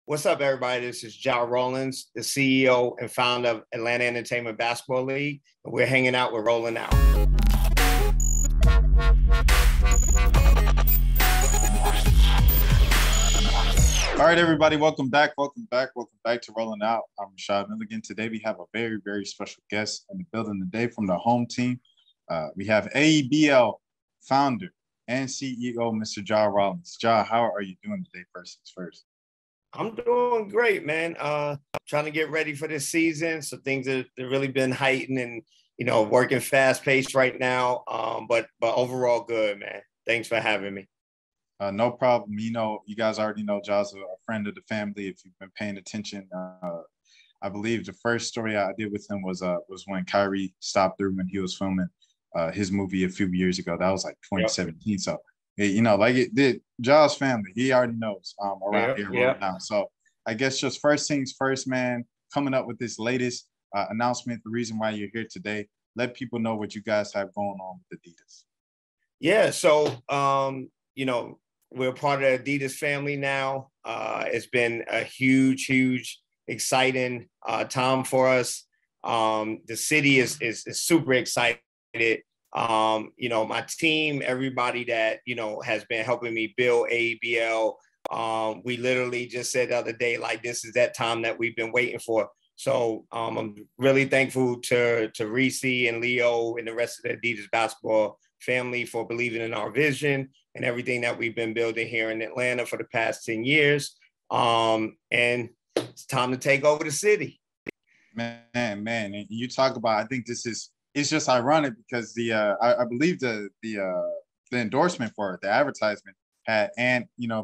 What's up, everybody? This is Jah Rawlings, the CEO and founder of Atlanta Entertainment Basketball League. And we're hanging out, we're rolling out. All right, everybody, welcome back to Rolling Out. I'm Rashad Milligan. Today we have a very, very special guest in the building today from the home team. We have AEBL founder and CEO, Mr. Jah Rawlings. Jah, how are you doing today, first things first? I'm doing great, man. Trying to get ready for this season. So things have really been heightened and, working fast paced right now. But overall good, man. Thanks for having me. No problem. You guys already know Jah's a friend of the family. If you've been paying attention, I believe the first story I did with him was when Kyrie stopped through when he was filming his movie a few years ago. That was like 2017. Yep. So, like it did. Jah's family, he already knows around here right now. So I guess just first things first, man, coming up with this latest announcement, the reason why you're here today, let people know what you guys have going on with Adidas. Yeah. So, we're part of the Adidas family now. It's been a huge, exciting time for us. The city is super excited. My team, everybody that, has been helping me build AEBL. We literally just said the other day, like, this is that time that we've been waiting for. So I'm really thankful to Reese and Leo and the rest of the Adidas basketball family for believing in our vision and everything that we've been building here in Atlanta for the past 10 years. And it's time to take over the city. Man. And you talk about, I think it's just ironic because I believe the endorsement for it, the advertisement had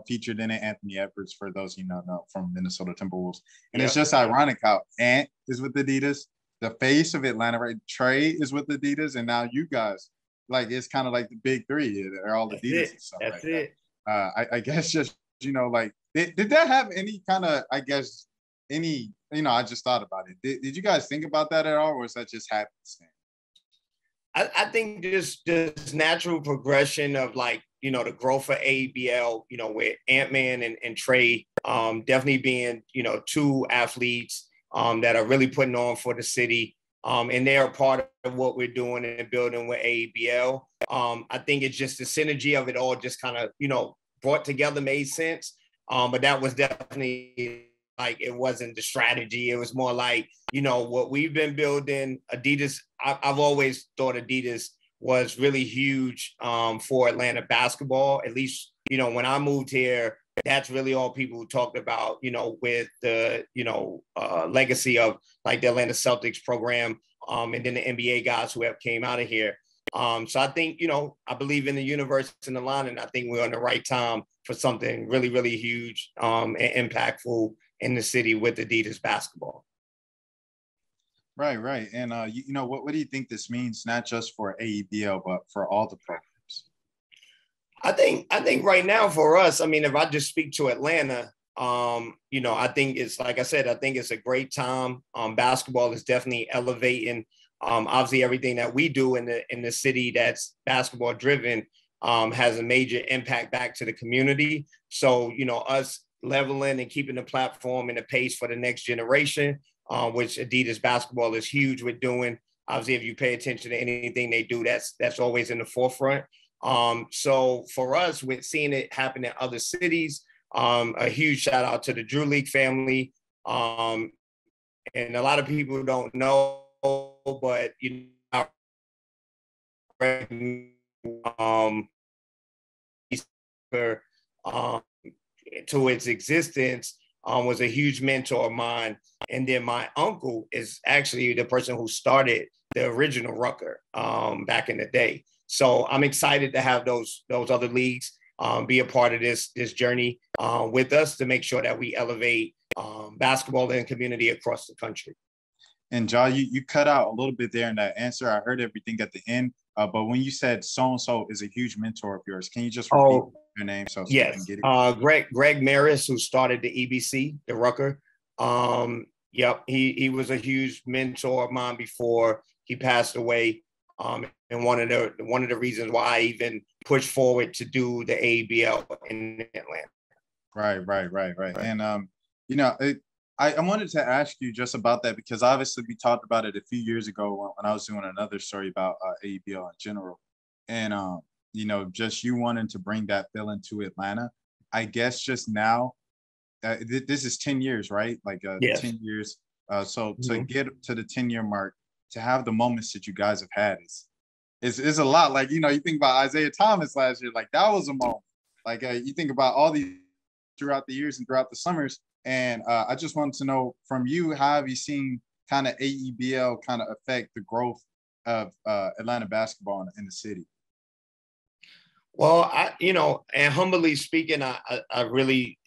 featured in it Anthony Edwards, for those know from Minnesota Timberwolves. And It's just ironic how Ant is with Adidas, the face of Atlanta, right? Trey is with Adidas, and now you guys, like, it's kind of like the big three. They're all Adidas and stuff like that. I guess just, did that have any kind of, I just thought about it. Did you guys think about that at all, or was that just happenstance? I think just natural progression of, like, the growth of AEBL, with Ant-Man and Trey definitely being, two athletes that are really putting on for the city. And they're a part of what we're doing and building with AEBL. I think it's just the synergy of it all just kind of, brought together, made sense. But that was definitely, like, it wasn't the strategy. It was more like, what we've been building. Adidas, I've always thought Adidas was really huge for Atlanta basketball. At least, when I moved here, that's really all people talked about, with the, legacy of, like, the Atlanta Celtics program and then the NBA guys who have came out of here. So I think, I believe in the universe and the line, and I think we're on the right time for something really, really huge and impactful in the city with Adidas basketball. Right. And, what do you think this means, not just for AEBL, but for all the programs? I think right now for us, I mean, if I just speak to Atlanta, I think it's, like I said, I think it's a great time. Basketball is definitely elevating. Obviously, everything that we do in the city that's basketball driven has a major impact back to the community. So, us leveling and keeping the platform and the pace for the next generation, which Adidas basketball is huge with doing. Obviously, if you pay attention to anything they do, that's always in the forefront. So for us, with seeing it happen in other cities, a huge shout out to the Drew League family. And a lot of people don't know, but, to its existence, was a huge mentor of mine. And then my uncle is actually the person who started the original Rucker back in the day. So I'm excited to have those other leagues be a part of this journey with us to make sure that we elevate basketball and community across the country. And Jah, you cut out a little bit there in that answer. I heard everything at the end, but when you said so-and-so is a huge mentor of yours, can you just repeat your name? Yes, Greg Maris, who started the EBC, the Rucker. Yep, he was a huge mentor of mine before he passed away. And one of the reasons why I even pushed forward to do the AEBL in Atlanta. Right. And You know, I wanted to ask you just about that because obviously we talked about it a few years ago when I was doing another story about AEBL in general, and you know, just you wanting to bring that feeling to Atlanta. I guess just now, this is 10 years, right? Like Yes. 10 years. So to Mhm. get to the 10-year mark, to have the moments that you guys have had is a lot. Like, you know, you think about Isaiah Thomas last year, like that was a moment. Like you think about all these throughout the years and throughout the summers. And I just wanted to know from you, how have you seen kind of AEBL kind of affect the growth of Atlanta basketball in the city? Well, and humbly speaking, I really,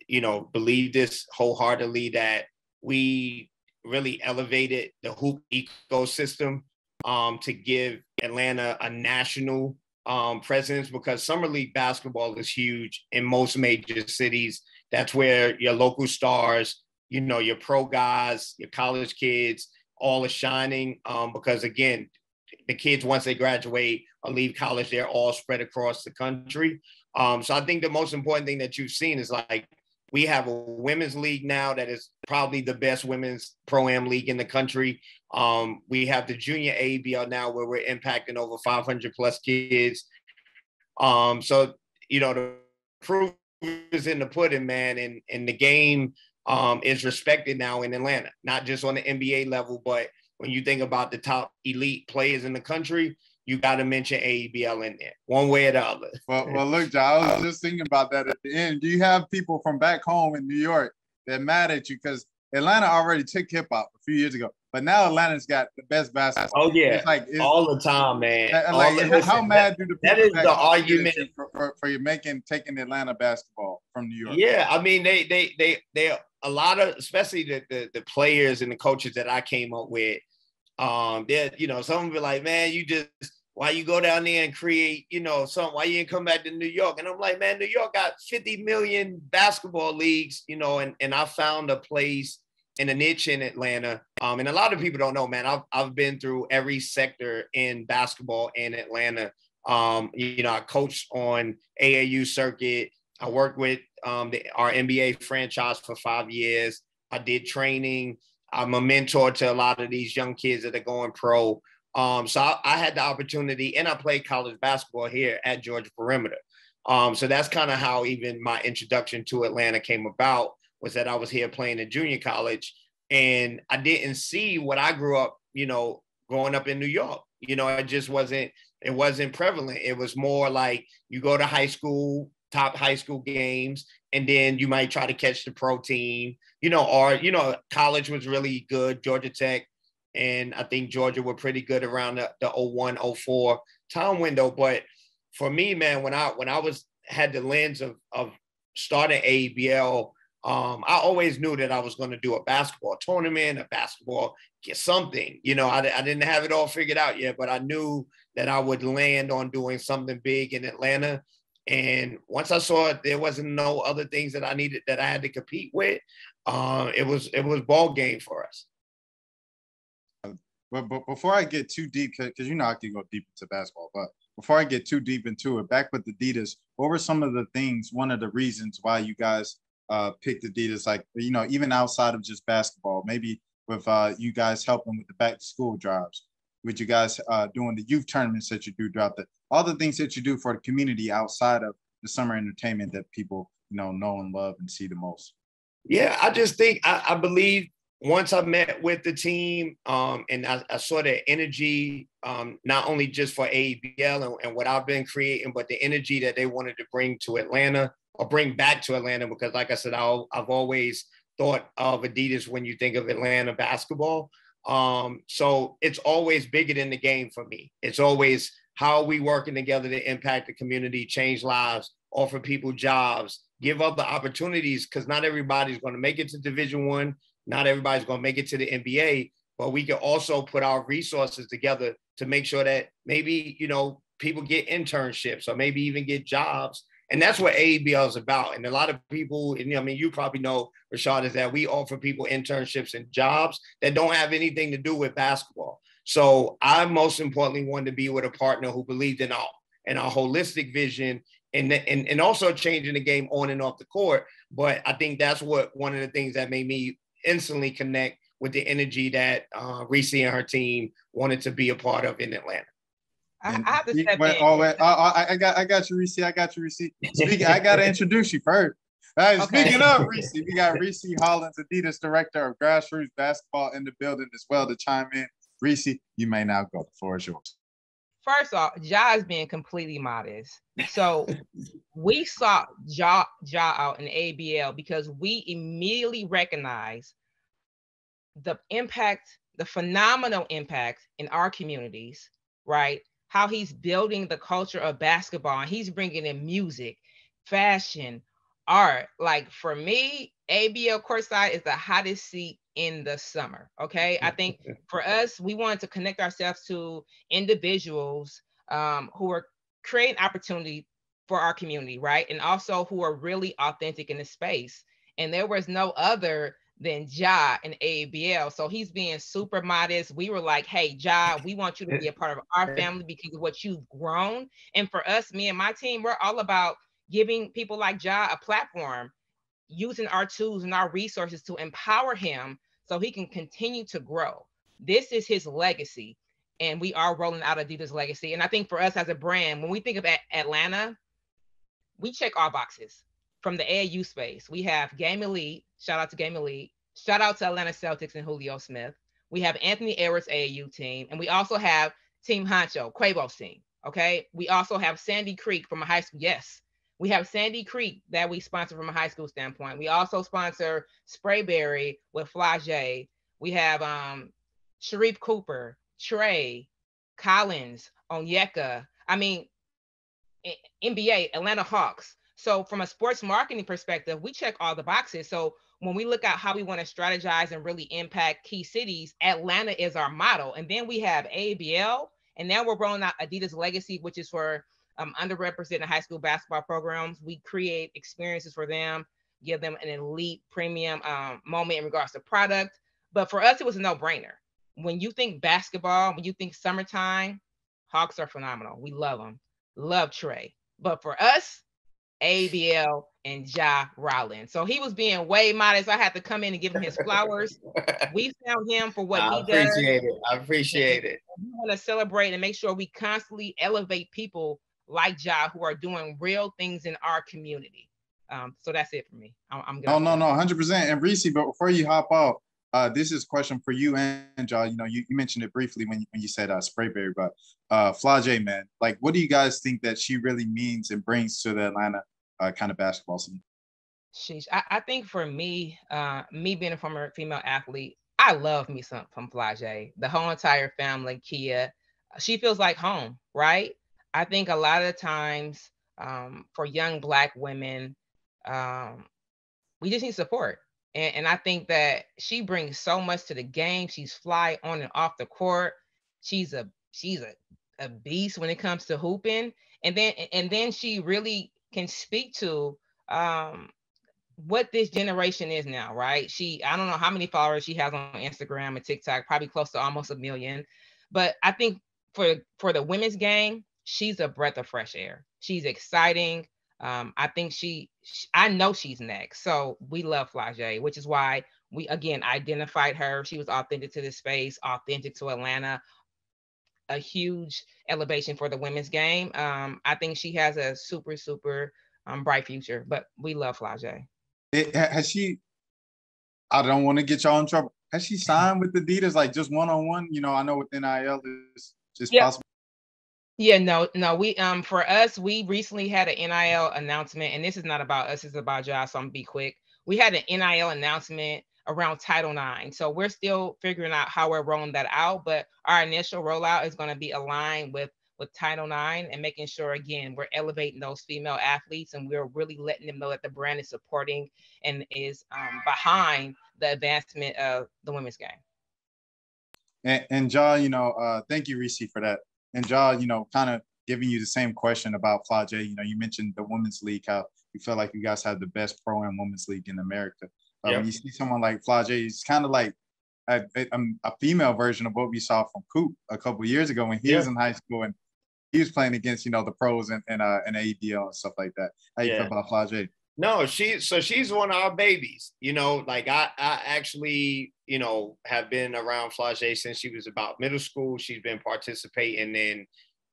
believe this wholeheartedly that we really elevated the hoop ecosystem to give Atlanta a national presence because summer league basketball is huge in most major cities. That's where your local stars, your pro guys, your college kids, all are shining because again, the kids once they graduate or leave college, they're all spread across the country. So I think the most important thing that you've seen is like we have a women's league now that is probably the best women's pro-am league in the country. We have the junior ABL now where we're impacting over 500 plus kids. So the proof is in the pudding, man, and the game is respected now in Atlanta, not just on the NBA level, but when you think about the top elite players in the country, you got to mention AEBL in there, one way or the other. Well, look, John, I was just thinking about that at the end. Do you have people from back home in New York that mad at you because Atlanta already took hip hop a few years ago, but now Atlanta's got the best basketball. Oh yeah, It's like it's all the time, man. how mad do the that people is back the home get argument at you for you taking Atlanta basketball from New York? Yeah, I mean they a lot of, especially the players and the coaches that I came up with. They're, some be like, man, you just, why you go down there and create, something, why you didn't come back to New York? And I'm like, man, New York got 50 million basketball leagues, and I found a place in a niche in Atlanta. And a lot of people don't know, man, I've been through every sector in basketball in Atlanta. I coached on AAU circuit. I worked with our NBA franchise for 5 years. I did training. I'm a mentor to a lot of these young kids that are going pro. So I had the opportunity, and I played college basketball here at Georgia Perimeter. So that's kind of how even my introduction to Atlanta came about, was that I was here playing in junior college, and I didn't see what I grew up, growing up in New York. It wasn't prevalent. It was more like you go to high school, top high school games, and then you might try to catch the pro team, college was really good, Georgia Tech, and I think Georgia were pretty good around the 01, 04 time window. But for me, man, when I had the lens of starting ABL, I always knew that I was going to do a basketball tournament, a basketball, get something. I didn't have it all figured out yet, but I knew that I would land on doing something big in Atlanta. And once I saw it, there wasn't no other things that I had to compete with. It was ball game for us. But before I get too deep, because I can go deep into basketball, but before I get too deep into it, back with Adidas, what were some of the things, one of the reasons why you guys picked Adidas, like, even outside of just basketball, maybe with you guys helping with the back to school drives, with you guys doing the youth tournaments that you do throughout all the things that you do for the community outside of the summer entertainment that people, know and love and see the most? Yeah, I just think I believe once I met with the team and I saw their energy, not only just for ABL and what I've been creating, but the energy that they wanted to bring to Atlanta or bring back to Atlanta, because like I said, I've always thought of Adidas when you think of Atlanta basketball. So it's always bigger than the game for me. It's always how are we working together to impact the community, change lives, offer people jobs, give other opportunities, because not everybody's going to make it to Division I. Not everybody's going to make it to the NBA, but we can also put our resources together to make sure that maybe, people get internships or maybe even get jobs. And that's what AEBL is about. And a lot of people, you probably know, Rashad, is that we offer people internships and jobs that don't have anything to do with basketball. So I most importantly wanted to be with a partner who believed in our holistic vision and also changing the game on and off the court. But I think that's what one of the things that made me instantly connect with the energy that Reese and her team wanted to be a part of in Atlanta. I have to step wait, in. oh, wait. I got you, Reese. I got you, Reese. Speaking, I got to introduce you first. Right, okay. Speaking of Reese, we got Reese Rawlings, Adidas Director of Grassroots Basketball in the building as well to chime in. Reese, you may now go. The floor is yours. First off, Jah is being completely modest. So we sought Jah out in ABL because we immediately recognized the impact, the phenomenal impact in our communities, right? How he's building the culture of basketball, and he's bringing in music, fashion, art. Like for me, ABL courtside is the hottest seat in the summer. Okay. I think for us, we wanted to connect ourselves to individuals who are creating opportunity for our community, right? And also who are really authentic in the space. And there was no other than Jah and ABL. So he's being super modest. We were like, hey, Jah, we want you to be a part of our family because of what you've grown. And for us, me and my team, we're all about giving people like Jah a platform, using our tools and our resources to empower him so he can continue to grow. This is his legacy. And we are rolling out Adidas legacy. And I think for us as a brand, when we think of Atlanta, we check all boxes. From the AAU space, we have Game Elite, shout out to Game Elite, shout out to Atlanta Celtics and Julio Smith. We have Anthony Edwards AAU team, and we also have Team Honcho, Quavo's team, okay? We also have Sandy Creek from a high school, yes. We have Sandy Creek that we sponsor from a high school standpoint. We also sponsor Sprayberry with Flage. We have Sharif Cooper, Trey, Collins, Onyeka. I mean, NBA, Atlanta Hawks. So from a sports marketing perspective, we check all the boxes. So when we look at how we want to strategize and really impact key cities, Atlanta is our model. And then we have ABL, and now we're rolling out Adidas Legacy, which is for underrepresented high school basketball programs. We create experiences for them, give them an elite premium moment in regards to product. But for us, it was a no-brainer. When you think basketball, when you think summertime, Hawks are phenomenal. We love them. Love Trey. But for us, ABL and Jah Rawlings. So he was being way modest. I had to come in and give him his flowers. We found him for what he does. I appreciate it. We want to celebrate and make sure we constantly elevate people like Jah who are doing real things in our community. So that's it for me. I'm good. No, 100%. And Reese, but before you hop off, this is a question for you and Jah. You know, you mentioned it briefly when you said Sprayberry, but Flage, man, like, what do you guys think that she really means and brings to the Atlanta kind of basketball scene? Sheesh. I think for me, me being a former female athlete, I love me some from Flage. The whole entire family, Kia, she feels like home, right? I think a lot of the times for young Black women, we just need support. And I think that she brings so much to the game. She's fly on and off the court. She's a beast when it comes to hooping. And then she really can speak to what this generation is now, right? I don't know how many followers she has on Instagram and TikTok, probably close to almost 1 million. But I think for the women's game, she's a breath of fresh air. She's exciting. I think I know she's next. So we love Flage, which is why we, again, identified her. She was authentic to this space, authentic to Atlanta, a huge elevation for the women's game. I think she has a super, super bright future, but we love Flage. Has she, I don't want to get y'all in trouble. Has she signed with Adidas, like just one-on-one? You know, I know with NIL is just possible. Yeah, no. We for us, we recently had an NIL announcement, and this is not about us, it's about Jah, so I'm gonna be quick. We had an NIL announcement around Title IX. So we're still figuring out how we're rolling that out, but our initial rollout is going to be aligned with Title IX and making sure, again, we're elevating those female athletes, and we're really letting them know that the brand is supporting and is behind the advancement of the women's game. And Jah, you know, thank you, Reese, for that. And Jah, you know, kind of giving you the same question about Flage. You know, you mentioned the women's league, how you feel like you guys have the best pro and women's league in America. When you see someone like Flage, it's kind of like a female version of what we saw from Coop a couple of years ago when he was in high school. And he was playing against, you know, the pros and AEDL and stuff like that. How you feel about Flage? No, she's one of our babies. You know, like I actually, you know, have been around Flage since she was about middle school. She's been participating in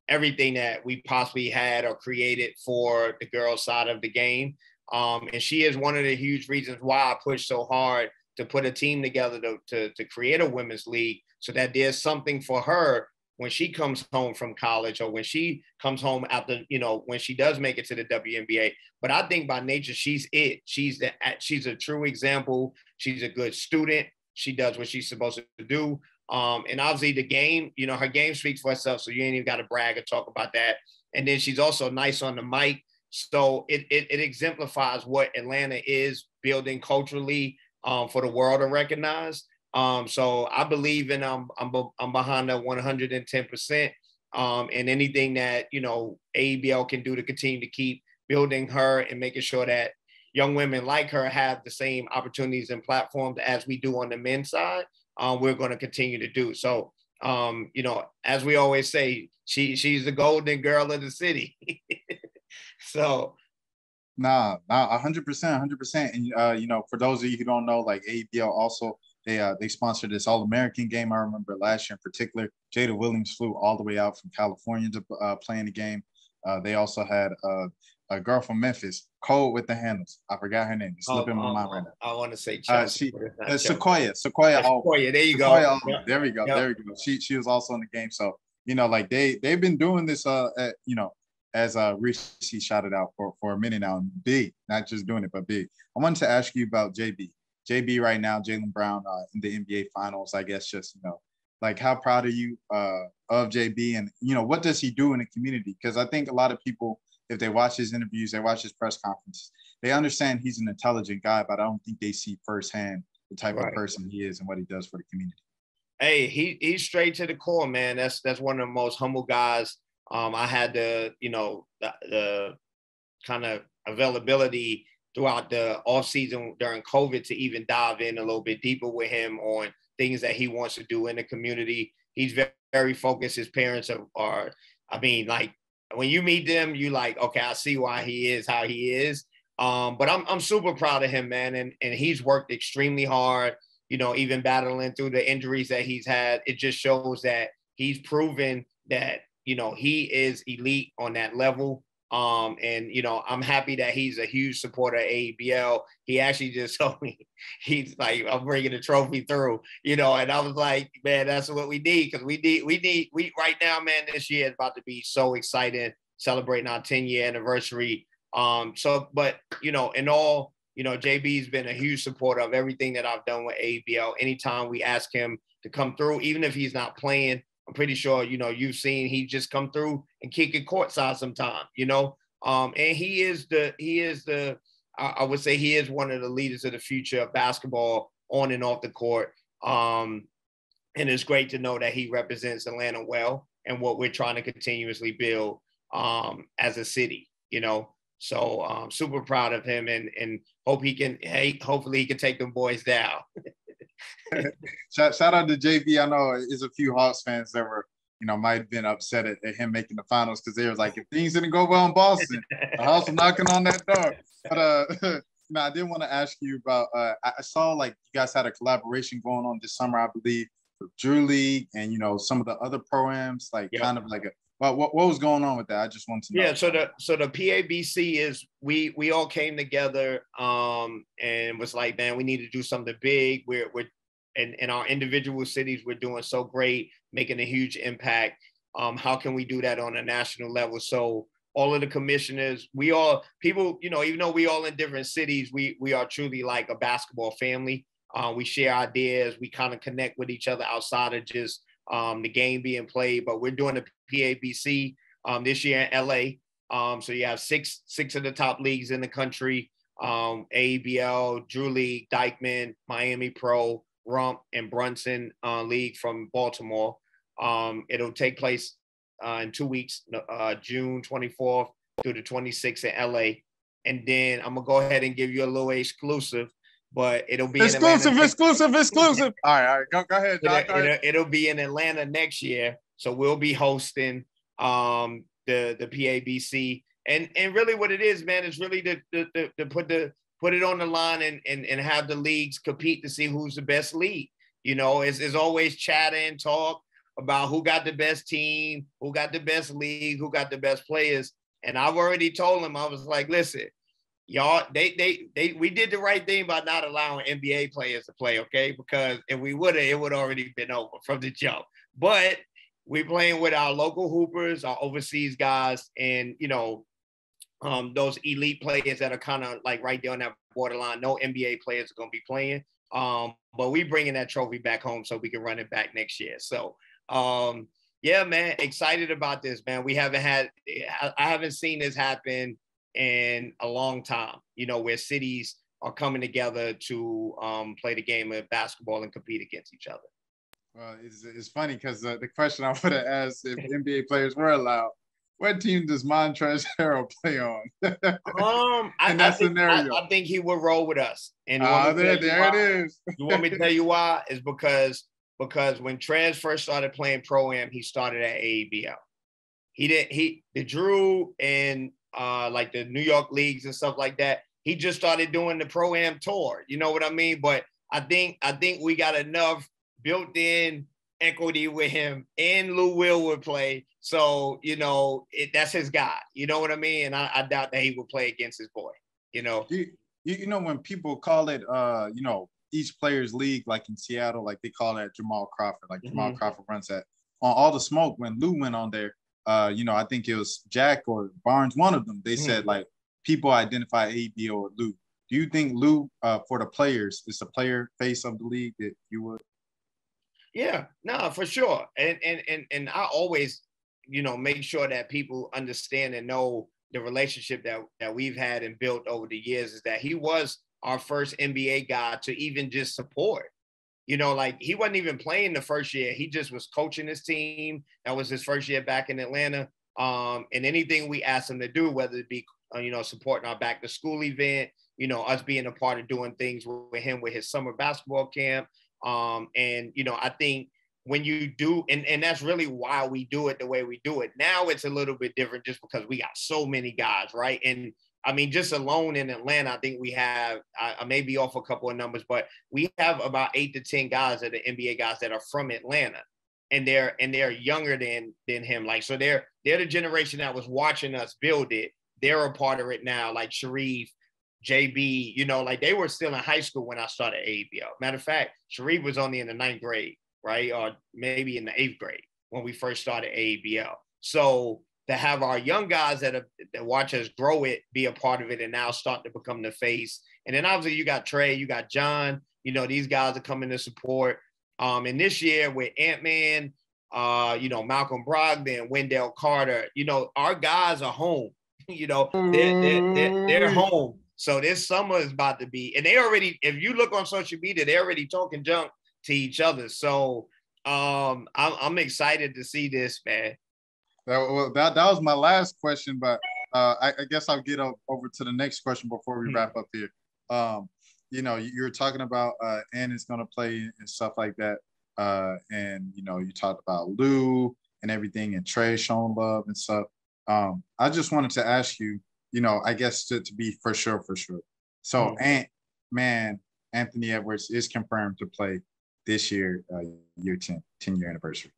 everything that we possibly had or created for the girls side of the game. And she is one of the huge reasons why I pushed so hard to put a team together to create a women's league, so that there's something for her when she comes home from college, or when she comes home after, you know, when she does make it to the WNBA. But I think by nature, she's it. She's a true example. She's a good student. She does what she's supposed to do. And obviously the game, you know, her game speaks for itself. So you ain't even got to brag or talk about that. And then she's also nice on the mic. So it exemplifies what Atlanta is building culturally, for the world to recognize. So I believe in, I'm behind that 110%. And anything that, you know, AEBL can do to continue to keep building her and making sure that young women like her have the same opportunities and platforms as we do on the men's side, we're going to continue to do. So, you know, as we always say, she's the golden girl of the city. So. Nah, 100%, 100%. And you know, for those of you who don't know, like AEBL also, they sponsored this All-American game. I remember last year in particular, Jada Williams flew all the way out from California to play in the game. They also had a girl from Memphis, cold with the handles. I forgot her name. It's slipping my mind right now. I want to say Chelsea. Sequoia. Sequoia. There you go. Yep. There we go. There we go. She was also in the game. So, you know, like they've been doing this. You know, as Reese shouted out for a minute now, and big, not just doing it, but big. I wanted to ask you about JB. JB right now, Jaylen Brown in the NBA Finals. I guess just, you know, like how proud are you of JB, and you know, what does he do in the community? Because I think a lot of people, if they watch his interviews, they watch his press conferences, they understand he's an intelligent guy, but I don't think they see firsthand the type of person he is and what he does for the community. Hey, he's straight to the core, man. That's one of the most humble guys. I had the, you know, the kind of availability throughout the off season during COVID to even dive in a little bit deeper with him on things that he wants to do in the community. He's very, very focused. His parents are, I mean, like when you meet them, you like, okay, I see why he is how he is. But I'm super proud of him, man. And he's worked extremely hard, you know, even battling through the injuries that he's had. It just shows that he's proven that, you know, he is elite on that level. And, you know, I'm happy that he's a huge supporter of AEBL. He actually just told me, he's like, I'm bringing the trophy through, you know, and I was like, man, that's what we need. Cause we right now, man, this year is about to be so exciting, celebrating our 10-year anniversary. But, you know, in all, you know, JB's been a huge supporter of everything that I've done with AEBL. Anytime we ask him to come through, even if he's not playing, I'm pretty sure, you know, you've seen he just come through and kick it courtside sometime, you know. And he is I would say he is one of the leaders of the future of basketball on and off the court. And it's great to know that he represents Atlanta well and what we're trying to continuously build as a city, you know. So I'm super proud of him and hopefully he can take them boys down. Shout out to JB. I know there's a few Hawks fans that were, you know, might have been upset at him making the finals because they were like, if things didn't go well in Boston, the Hawks were knocking on that door. But you know, I did want to ask you about. I saw like you guys had a collaboration going on this summer, I believe, with Drew League and, you know, some of the other programs, like kind of like a. What was going on with that? I just want to know. Yeah, so the PABC is we all came together and was like, man, we need to do something big. We're in our individual cities, we're doing so great, making a huge impact. How can we do that on a national level? So all of the commissioners, people, you know, even though we all in different cities, we are truly like a basketball family. We share ideas, we kind of connect with each other outside of just the game being played, but we're doing the PABC this year in LA. So you have six of the top leagues in the country, AEBL, Drew League, Dykeman, Miami Pro, Rump, and Brunson League from Baltimore. It'll take place in 2 weeks, June 24th through the 26th in LA. And then I'm gonna go ahead and give you a little exclusive, but it'll be exclusive. All right, go ahead, John. It'll be in Atlanta next year, so we'll be hosting the PABC. And really what it is, man, is really to put it on the line and have the leagues compete to see who's the best league. You know, it's always chatter and talk about who got the best team, who got the best league, who got the best players. And I've already told them, I was like, listen, y'all, we did the right thing by not allowing NBA players to play, okay? Because if we would have, it would already been over from the jump. But we're playing with our local hoopers, our overseas guys, and, you know, those elite players that are kind of like right there on that borderline. No NBA players are going to be playing. But we bringing that trophy back home so we can run it back next year. So, yeah, man, excited about this, man. I haven't seen this happen in a long time, you know, where cities are coming together to play the game of basketball and compete against each other. Well, it's funny because the question I would have asked if NBA players were allowed, what team does Montrezl Harrell play on? I think he would roll with us. And there it is. You want me to tell you why? Is because when Trez first started playing Pro-Am, he started at AABL. The Drew and like the New York leagues and stuff like that, he just started doing the Pro-Am tour. You know what I mean? But I think we got enough built-in equity with him, and Lou Will would play. So, you know, that's his guy. You know what I mean? And I doubt that he will play against his boy, you know. You know, when people call it, you know, each player's league, like in Seattle, like they call that Jamal Crawford. Like Jamal Crawford runs that. On All the Smoke, when Lou went on there, you know, I think it was Jack or Barnes, one of them, they said, like, people identify ABL or Lou. Do you think Lou, for the players, is the player face of the league that you would? Yeah, no, for sure. And I always, you know, make sure that people understand and know the relationship that we've had and built over the years, is that he was our first NBA guy to even just support. You know, like he wasn't even playing the first year. He just was coaching his team. That was his first year back in Atlanta. And anything we asked him to do, whether it be, you know, supporting our back to school event, you know, us being a part of doing things with him with his summer basketball camp. And, you know, I think when you do, and that's really why we do it the way we do it. Now it's a little bit different just because we got so many guys, right? And I mean, just alone in Atlanta, I think we have, I may be off a couple of numbers, but we have about 8 to 10 guys that are NBA guys that are from Atlanta, and they're younger than him. Like, so they're the generation that was watching us build it. They're a part of it now, like Sharif, JB, you know, like they were still in high school when I started ABL. Matter of fact, Sharif was only in the 9th grade, right? Or maybe in the 8th grade when we first started ABL. So to have our young guys that watch us grow it, be a part of it, and now start to become the face. And then obviously you got Trey, you got John, you know, these guys are coming to support. And this year with Ant-Man, you know, Malcolm Brogdon, Wendell Carter, you know, our guys are home. You know, they're home. So this summer is about to be, and they already, if you look on social media, they're already talking junk to each other. So I'm excited to see this, man. That was my last question, but I guess I'll get over to the next question before we wrap up here. You know, you're talking about Anna's going to play and stuff like that. And, you know, you talked about Lou and everything, and Trey showing love and stuff. I just wanted to ask you, you know, I guess to be for sure. So Anthony Edwards is confirmed to play this year, year 10-year anniversary.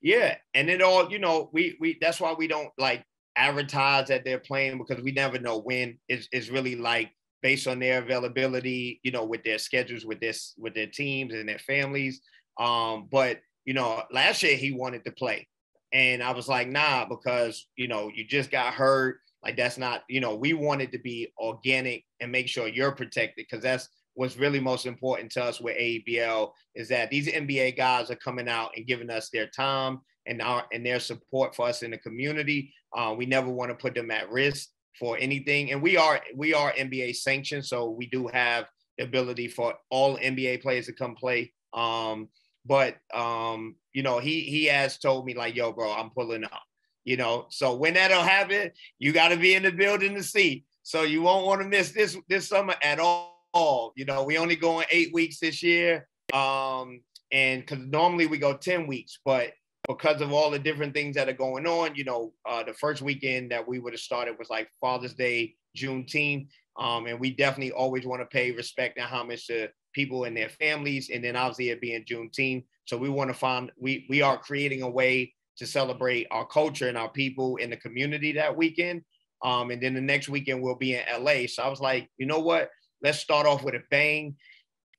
Yeah, and it all, you know, we that's why we don't like advertise that they're playing, because we never know when. It's really like based on their availability, you know, with their schedules, with their teams and their families. But you know, last year he wanted to play, and I was like, nah, because you know you just got hurt. Like that's not, you know, we wanted to be organic and make sure you're protected, because that's what's really most important to us with ABL, is that these NBA guys are coming out and giving us their time and their support for us in the community. We never want to put them at risk for anything. And we are NBA sanctioned, so we do have the ability for all NBA players to come play. But you know, he has told me like, yo, bro, I'm pulling up. You know, so when that'll happen, you got to be in the building to see. So you won't want to miss this summer at all. You know, we only going 8 weeks this year. And because normally we go 10 weeks, but because of all the different things that are going on, the first weekend that we would have started was like Father's Day, Juneteenth. And we definitely always want to pay respect and homage to people and their families. And then obviously it being Juneteenth. So we want to we are creating a way to celebrate our culture and our people in the community that weekend. And then the next weekend we'll be in LA. So I was like, you know what? Let's start off with a bang.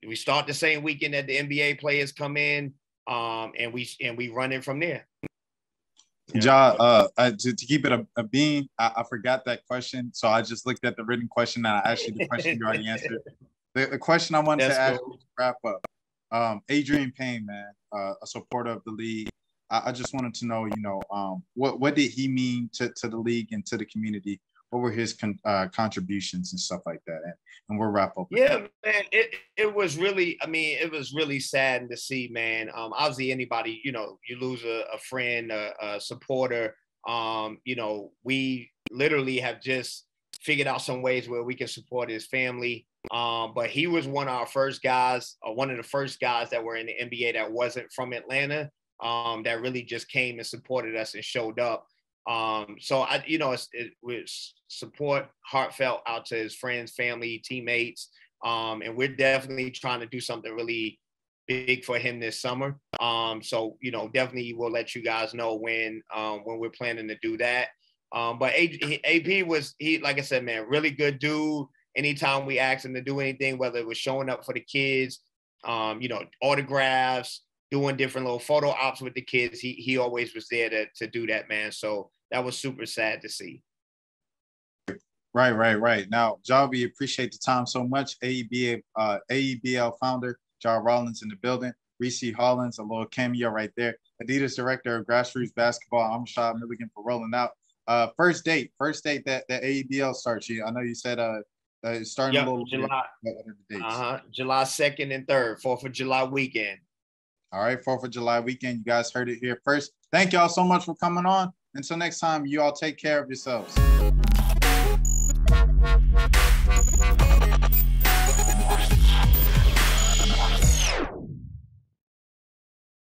We start the same weekend that the NBA players come in, and we run it from there. Jah, to keep it a bean, I forgot that question, so I just looked at the written question and I asked you the question you already answered. The question I wanted to ask you to wrap up, Adrian Payne, man, a supporter of the league. I just wanted to know, what did he mean to the league and to the community? What were his contributions and stuff like that? And we'll wrap up. Yeah, man, it was really, it was really sad to see, man. Obviously anybody, you lose a friend, a supporter, we literally have just figured out some ways where we can support his family. But he was one of our first guys, one of the first guys that were in the NBA that wasn't from Atlanta, that really just came and supported us and showed up. So it was support heartfelt out to his friends, family, teammates. And we're definitely trying to do something really big for him this summer. So definitely we'll let you guys know when we're planning to do that. But AP was, like I said, man, really good dude. Anytime we asked him to do anything, whether it was showing up for the kids, autographs, doing different little photo ops with the kids, he always was there to do that, man. So that was super sad to see. Right. Now, Jah, we appreciate the time so much. AEBL founder, Jah Rawlings in the building. Reese Hollins, a little cameo right there. Adidas director of grassroots basketball. I'm Shah Milligan for rolling out. First date that AEBL starts. I know you said it's starting a little July. July 2nd and 3rd, 4th of July weekend. All right, 4th of July weekend. You guys heard it here first. Thank y'all so much for coming on. Until next time, you all take care of yourselves.